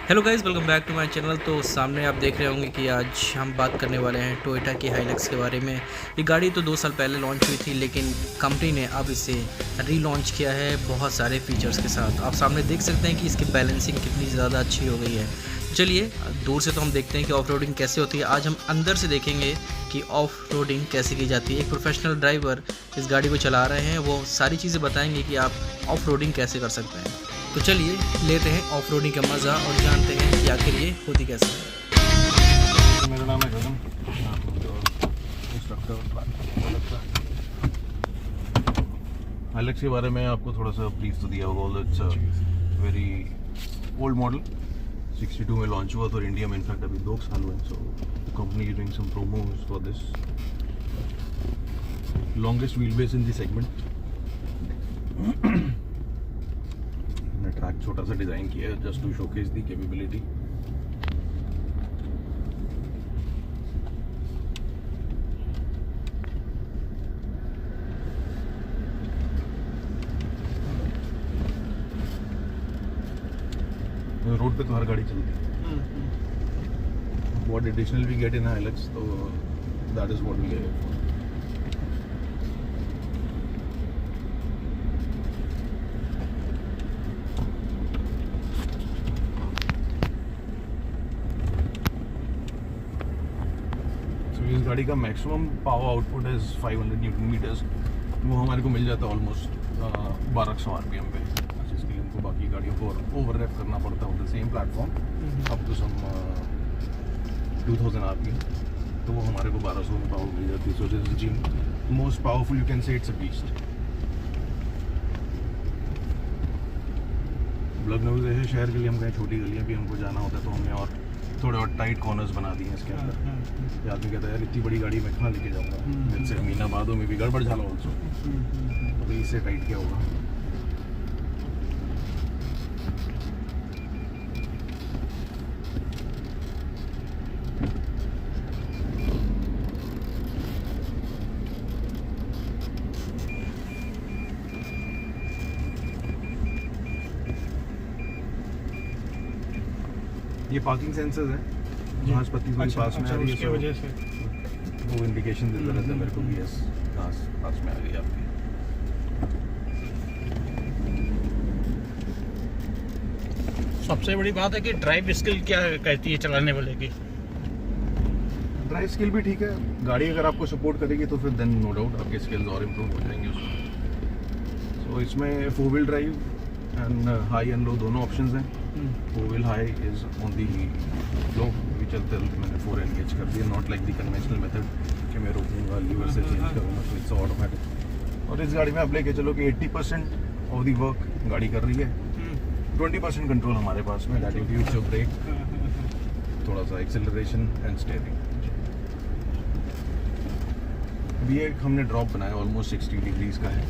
Hello guys, welcome back to my channel. तो सामने आप देख रहे होंगे कि आज हम बात करने वाले हैं टोयोटा की हाइलक्स के बारे में। ये गाड़ी तो 2 साल पहले लॉन्च हुई थी, लेकिन कंपनी ने अब इसे रीलॉन्च किया है बहुत सारे फीचर्स के साथ। आप सामने देख सकते हैं कि इसकी बैलेंसिंग कितनी ज़्यादा अच्छी हो गई है। चलिए दूर से तो हम देखते हैं कि ऑफ रोडिंग कैसे होती है, आज हम अंदर से देखेंगे कि ऑफ रोडिंग कैसे की जाती है। एक प्रोफेशनल ड्राइवर इस गाड़ी को चला रहे हैं, वो सारी चीज़ें बताएंगे कि आप ऑफ रोडिंग कैसे कर सकते हैं। तो चलिए लेते हैं ऑफ रोडिंग का मज़ा और जानते हैं कि आखिर ये होती कैसे है। मेरा नाम है गगन, इंस्ट्रक्टर हाइलक्स के बारे में आपको थोड़ा सा ब्रीफ तो दिया होगा। इट्स वेरी ओल्ड मॉडल, 62 में लॉन्च हुआ, तो इंडिया में इनफैक्ट अभी 2 साल हुए। So company is doing some promos for this longest wheel base in the segment. Track छोटा सा डिजाइन किया है just to showcase the capability. Road पे तो हर गाड़ी चलती है। What additional we get in Hilux, तो that is what we get. इस गाड़ी का maximum power output is 500 newton metres. वो हमारे को मिल जाता है ऑलमोस्ट 1200 आरपीएम पे, जिसके लिए उनको बाकी गाड़ियों को ओवर रैप करना पड़ता है the same platform up to some 2000 RPM. तो वो हमारे को 1200 में पावर मिल जाती है। सो this is most powerful, you can say it's a beast. Lucknow जैसे शहर के लिए हम कहीं छोटी गलियाँ भी हमको जाना होता है, तो हमने और थोड़े और टाइट कॉर्नर्स बना दिए हैं इसके अंदर। आदमी कहता है यार इतनी बड़ी गाड़ी मैं कहाँ लेके जाऊँगा, जैसे अमीनाबादों में भी गड़बड़ झाला ऑल्सो, तो इससे टाइट क्या होगा। ये पार्किंग सेंसर्स हैं, घास पत्ती थोड़ी पास में आ रही है, उसकी वजह से वो इंडिकेशन देता रहता है मेरे को भी, यस घास पास में आ गई आपकी। सबसे बड़ी बात है कि ड्राइव स्किल क्या कहती है चलाने वाले की। ड्राइव स्किल भी ठीक है, गाड़ी अगर आपको सपोर्ट करेगी तो फिर देन नो डाउट आपके स्किल्स और इम्प्रूव हो जाएंगे उसमें। सो इसमें 4 wheel drive and high and low दोनों ऑप्शंस हैं। 4 wheel high is on the low, भी चलते मैंने 4 एंगेज कर दिया, not like the conventional method कि मैं रोकूंगा लीवर से चेंज करूँगा, तो इट्स ऑटोमेटिक। और इस गाड़ी में आप लेके चलो कि 80% ऑफ दी वर्क गाड़ी कर रही है, 20% कंट्रोल हमारे पास में, दैट इंक्लूड्स योर ब्रेक, थोड़ा सा एक्सेलरेशन एंड स्टीयरिंग। अभी एक हमने ड्रॉप बनाया ऑलमोस्ट 60 डिग्रीज का है।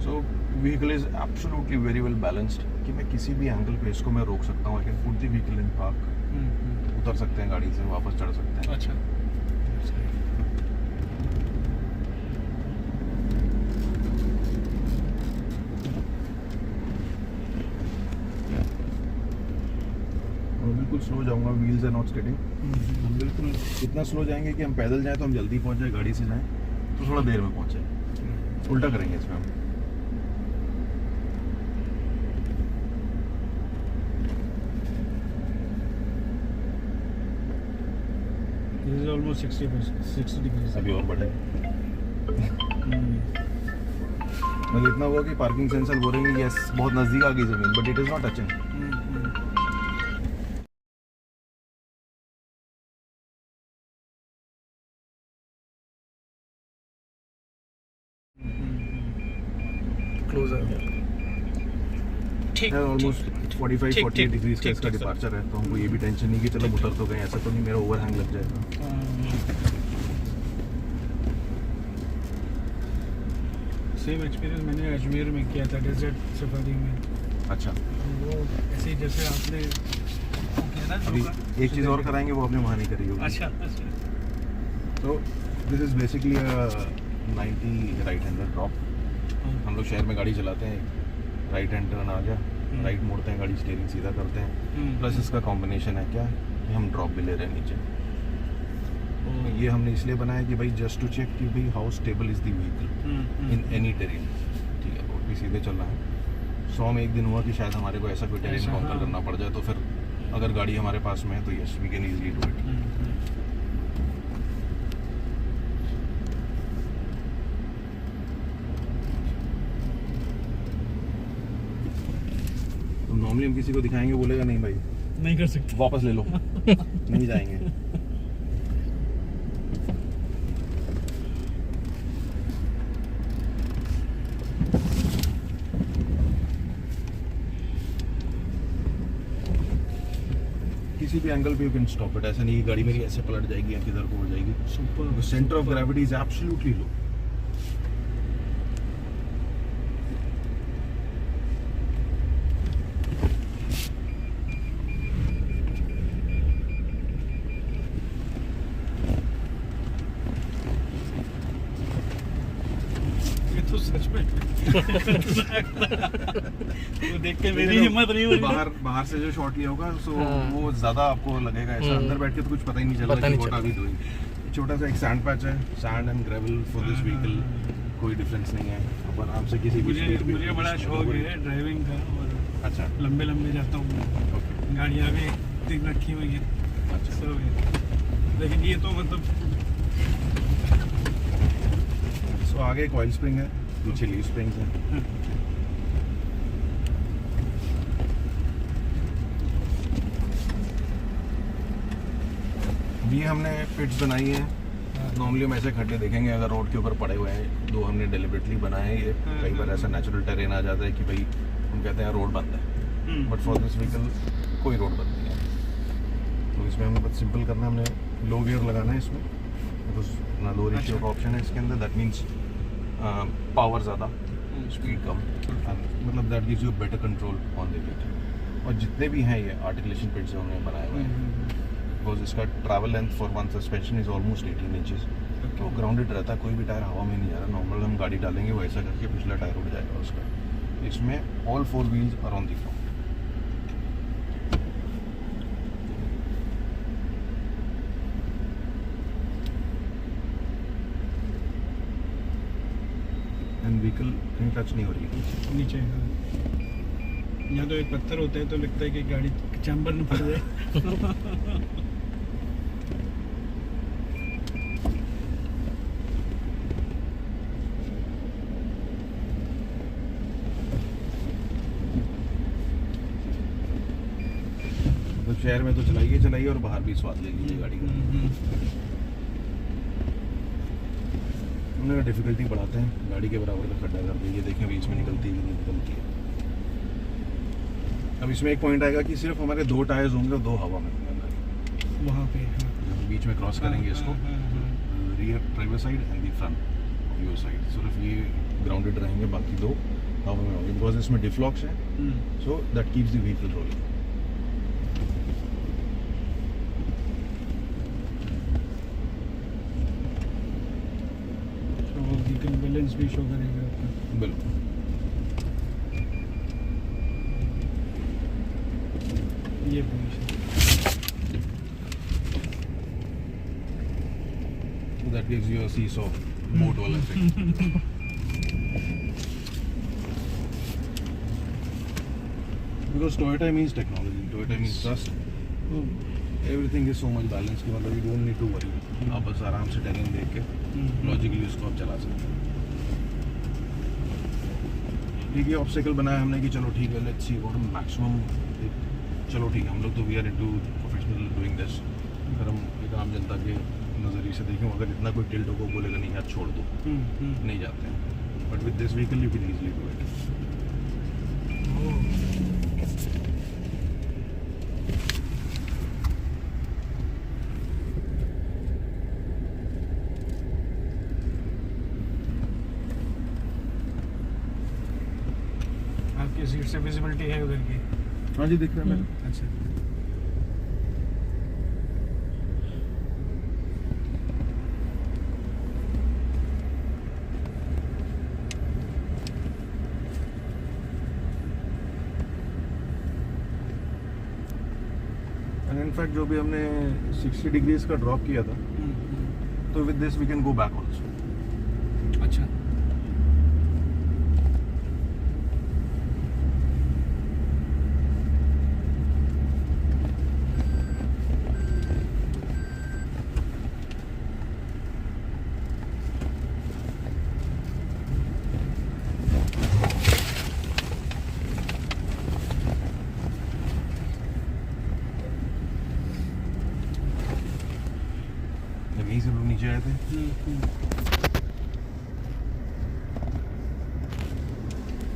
So vehicle is absolutely very well balanced कि मैं किसी भी एंगल पे इसको मैं रोक सकता हूँ। I can put the vehicle in park, उतर सकते हैं गाड़ी से, वापस चढ़ सकते हैं। अच्छा, बिल्कुल स्लो जाऊंगा, व्हील्स आर नॉट स्टेडिंग। हम बिल्कुल इतना स्लो जाएंगे कि हम पैदल जाएं तो हम जल्दी पहुंच जाए, गाड़ी से जाएं तो थोड़ा देर में पहुंचे। उल्टा करेंगे इसमें हम। This is almost 60 degree. अभी और बढ़े मतलब इतना हुआ कि पार्किंग सेंसर बोलेंगे यस बहुत नजदीक आ गई जमीन, but it is not touching. Close आ गया। ठीक, ऑलमोस्ट 45-48 डिग्रीज का इसका डिपार्चर है, तो हमको ये भी टेंशन नहीं कि चलो उतर तो गए, ऐसा तो नहीं मेरा ओवरहैंग लग जाएगा। सेम एक्सपीरियंस मैंने अजमेर में किया था, डेजर्ट सफारी में। अच्छा, वो ऐसे ही जैसे आपने किया ना, अभी एक चीज़ और कराएंगे वो आपने वहाँ नहीं करी होगी। अच्छा, तो this is basically 90 right hander drop. हम लोग शहर में गाड़ी चलाते हैं, राइट हैंड टर्न आ गया, राइट मोड़ते हैं गाड़ी, स्टीयरिंग सीधा करते हैं। प्लस इसका कॉम्बिनेशन है क्या कि हम ड्रॉप भी ले रहे हैं नीचे। तो ये हमने इसलिए बनाया कि भाई जस्ट टू चेक कि भाई how stable is the vehicle in any terrain. ठीक है, रोड भी सीधे चल रहा है। 100 में एक दिन हुआ कि शायद हमारे को ऐसा कोई टेरेन कॉन्कर करना पड़ जाए, तो फिर अगर गाड़ी हमारे पास में है तो yes we can easily do it. तो नॉर्मली हम किसी को दिखाएंगे, बोलेगा नहीं भाई नहीं कर सकते, वापस ले लो नहीं जाएंगे। किसी भी एंगल पे यू कैन स्टॉप इट। ऐसा नहीं कि गाड़ी मेरी ऐसे पलट जाएगी या किधर को हो जाएगी। Super centre of gravity is absolutely low. ये तो सच में वो देख के मेरी हिम्मत नहीं हो रही। बाहर से जो शॉट लिया होगा सो हाँ। वो ज्यादा आपको लगेगा ऐसा। अंदर बैठ के तो कुछ पता ही नहीं चल पता रहा कि नहीं what are we doing। छोटा सा एक सैंड पैच है, sand and gravel for this vehicle, कोई डिफरेंस नहीं है। आप आराम से किसी भी स्पीड पे। मुझे बड़ा शौक है ड्राइविंग का, और अच्छा लंबे लंबे जाता हूँ। ओके गाड़ियाँ भी 3 रखी हुई हैं, अच्छा। सब है। लेकिन ये तो मतलब सो आगे एक ऑयल स्प्रिंग है, पीछे लीव स्प्रिंग्स हैं। ये हमने पिट्स बनाई है। नॉर्मली हम ऐसे खड्डे देखेंगे अगर रोड के ऊपर पड़े हुए हैं, दो हमने डेलिबरेटली बनाए हैं। ये कई बार ऐसा नेचुरल टेरेन आ जाता है कि भाई हम कहते हैं रोड बंद है, बट फॉर दिस व्हीकल कोई रोड बंद नहीं है। तो इसमें हमें बस सिंपल करना है, हमने लो गियर लगाना है इसमें, बिकॉज ना लो रेशियो का ऑप्शन है इसके अंदर। दैट मीन्स पावर ज़्यादा, स्पीड कम, मतलब that gives you better control on the vehicle. और जितने भी हैं ये आर्टिकुलेशन पिट्स जो हमने बनाए हुए हैं, बिकॉज इसका travel length for one suspension is almost 18 inches. तो ग्राउंडेड रहता है, कोई भी टायर हवा में नहीं जा रहा। नॉर्मल हम गाड़ी डालेंगे वो ऐसा करके पिछला टायर उड़ जाएगा उसका। इसमें all 4 wheels are on the ground. And vehicle कहीं टच नहीं हो रही है नीचे। यहाँ तो एक पत्थर होता है तो लगता है कि गाड़ी चैम्बर में फंस जाए। तो शहर में तो चलाइए और बाहर भी स्वाद ले लीजिए गाड़ी का। उन्होंने डिफिकल्टी बढ़ाते हैं, गाड़ी के बराबर का खड्डा कर दीजिए, देखें बीच में निकलती है कि नहीं निकलती है। अब इसमें एक पॉइंट आएगा कि सिर्फ हमारे 2 टायर्स होंगे और 2 हवा में होंगे अंदर। वहाँ पे बीच में क्रॉस करेंगे इसको, rear driver side and the front your side. सिर्फ ये ग्राउंडेड रहेंगे, बाकी 2 हवा में होंगे, बिकॉज इसमें डिफ्लॉक्स है, so that keeps the vehicle rolling. Balance भी शो करेगा आपका। बिल्कुल। ये position that gives you a seesaw boat वाला effect. Because Toyota means technology, Toyota means trust. Everything is so much balanced कि मतलब you don't need to worry. आप बस आराम से टेरेन देख के लॉजिकली उसको आप चला सकते हैं। ठीक है, ऑब्स्टेकल बनाया हमने कि चलो ठीक है, लेट्स सी व्हाट मैक्सिमम। चलो ठीक है, हम लोग तो we are into professional doing this. अगर हम एक आम जनता के नज़रिए से देखें, अगर इतना कोई टिल्ट होगा बोलेगा नहीं यार छोड़ दो, नहीं जाते हैं। But with this vehicle you can easily do it. आपकी सीट से विजिबिलिटी है उधर की? हाँ जी, दिख रहा है मेरे। अच्छा। इनफैक्ट जो भी हमने 60 डिग्रीज का ड्रॉप किया था, तो with this we can go back also. अच्छा यहीं से लोग नीचे आए थे,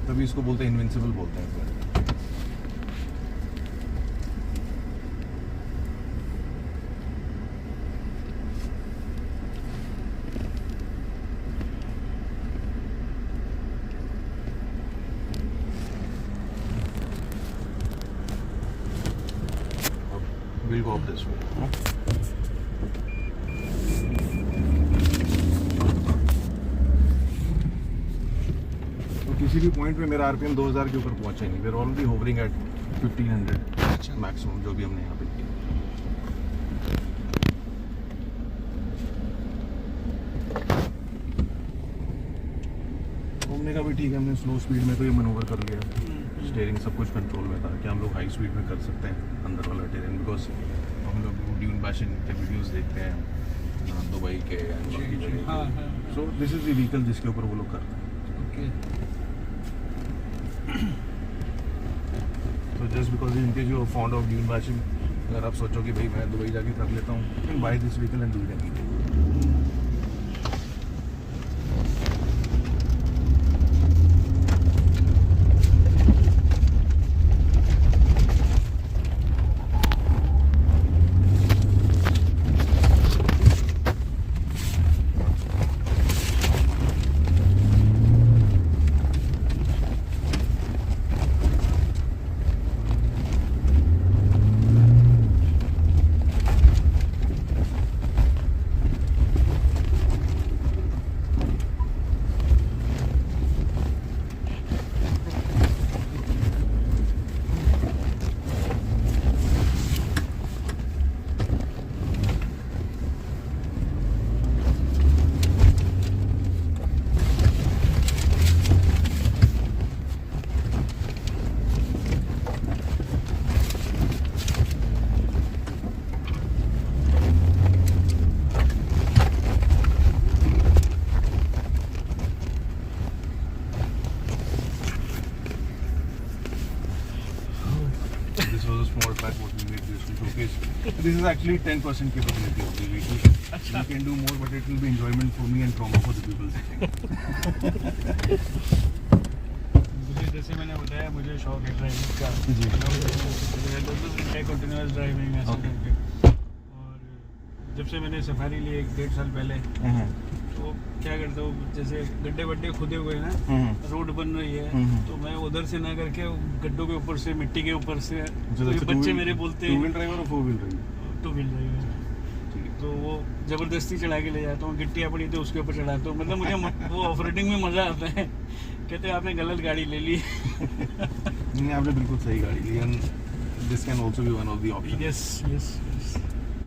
तभी इसको बोलते हैं इनविंसिबल बोलते हैं। We'll go up this way. तो किसी भी पॉइंट पे मेरा आरपीएम 2000 के ऊपर पहुंचा ही नहीं। We are already hovering at 1500 maximum जो भी हमने यहाँ पे किया। घूमने का भी ठीक है, हमने स्लो स्पीड में तो ये मनोवर कर लिया, स्टीयरिंग सब कुछ कंट्रोल में था कि हम लोग हाई स्पीड में कर सकते हैं अंदर वाला टेरेन, बिकॉज हम लोग ड्यून बैशन के वीडियोस देखते हैं दुबई के एंड बाकी जगह। So this is the vehicle जिसके ऊपर वो लोग करते हैं। तो just because in case you are fond of dune bashing, अगर आप सोचो कि भाई मैं दुबई जाके कर लेता हूँ, you can by this vehicle and do it anything. This was a small pack what we made this to showcase. This is actually 10% capability of the vehicle. We can do more, but it will be enjoyment for me and trauma for the people sitting. मुझे जैसे मैंने बताया, मुझे शौक है driving का। जी। Continuous driving ऐसे करके। और जब से मैंने सफारी ली 1-1.5 साल पहले, तो क्या करता हूँ, जैसे गड्ढे वड्ढे खुदे हुए हैं ना, रोड बन रही है, तो मैं उधर से ना करके गड्ढों के ऊपर से, मिट्टी के ऊपर से, तो ये बच्चे मेरे बोलते हैं 2-wheel drive और 4-wheel drive? 2-wheel drive, तो वो जबरदस्ती चढ़ा के ले जाता हूँ। गिट्टियाँ पड़ी तो उसके ऊपर चढ़ाता हूँ। मतलब मुझे वो ऑफ रोडिंग में मज़ा आता है। कहते हैं आपने गलत गाड़ी ले ली। नहीं, आपने बिल्कुल सही गाड़ी ली, and this can also be one of the option. Yes yes.